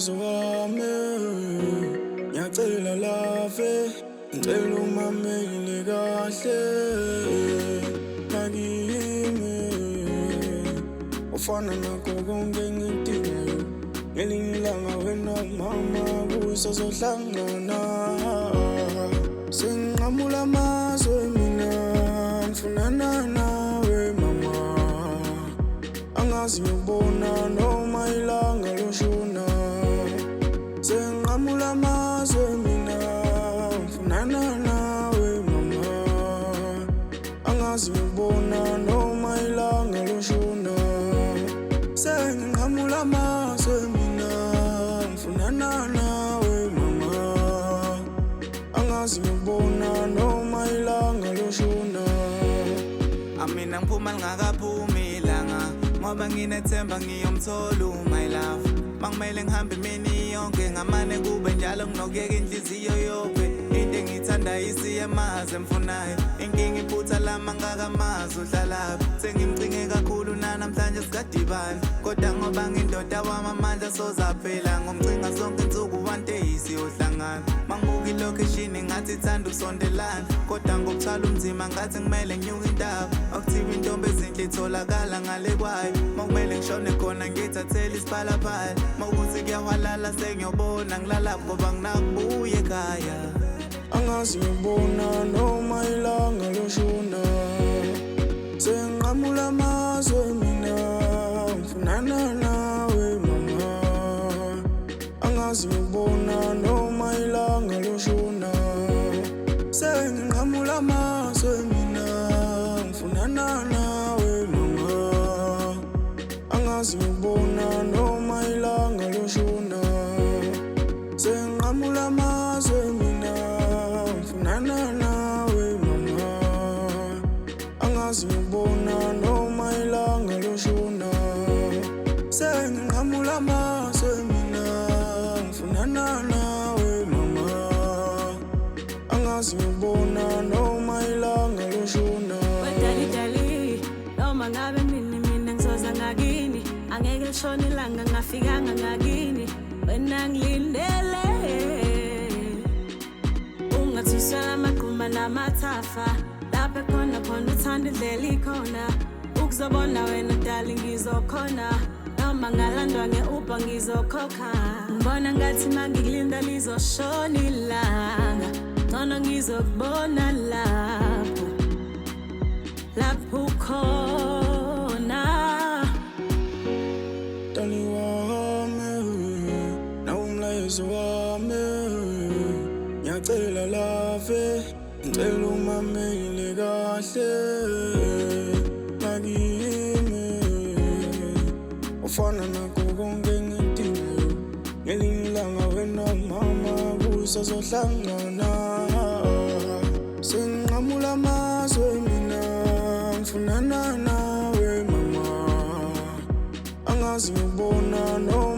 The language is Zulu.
umlayezo wami ngiyacela lave ngicela umamele kahle nakimi ufana nakho konke engikudingayo ngelinye ilanga wena mama kusazohlangana senginqamula amazwe mina ngifunana nawe mama angazi ngiyobona noma ilanga loshona senginqamula amazwe mina ngifunana nawe mama angazi ngiyobona noma ilanga loshona senginqamula amazwe mina ngifunana nawe mama angazi ngiyobona noma ilanga loshona Amina ngiphuma ngakaphumi ilanga ngoba nginethemba ngiyomthola my love mangimele ngihambe imini yonke ngamane kube njalo nginokuyeka inhliziyo yophe into engiyithanda isiyemaze mfunayo inkinga iphutha lama ngakamazi udlalaphi sengimcinge kakhulu namhlanje sikadibani kodwa ngoba ngindoda wamamandla sozaphela ngomcinga zonke insuku one day siyohlangana mangibuka ilocation ngathi ithanda ukusondelana kodwa ngokuthwala umzima ngathi ngimele nginyuka intaba akuthiwa intombi ezinhle itholakala ngale kwayo makumele ngishone khona ngiyithathela isiphalaphala mawukuthi kuyahwalala sengiyobona ngilala ngoba nginakubuya ekhaya angazi ngiyobona noma ilanga loshona senginqamula amazwe mina ngifunana nawe mama angazi ngiyobona noma ilanga loshona senginqamula amazwe mina ngifunana nawe mama angazi ngiyobona noma ilanga loshona senginqamula amazwe mina ngifunana nawe mama angazi ngiyobona noma ilanga loshona senginqamula amazwe mina ngifunana nawe mama angazi ngiyobona noma ilanga loshona Dali noma ngabe mina ngizoza ngakini angeke lishone ilanga ngafikanga ngakini wena ngilindele ungathusela amagquma namathafa lapha khona uthanda indlela ikhona ukuzobona wena dali ngizokhona noma ngalandwa nge-Uber ngizokhokha ngibona ngathi mangikulinda lizoshona ilanga ngcono ngizokubona lapho ukhona Dali wami nawe umlayezo wami ngiyacela lave ngicela umamele kahle nakimi ufana nakho konke engikudingayo ngelinye ilanga wena mama kusazohlangana senginqamula amazwe mina ngifunana nawe mama angazi ngiyobona no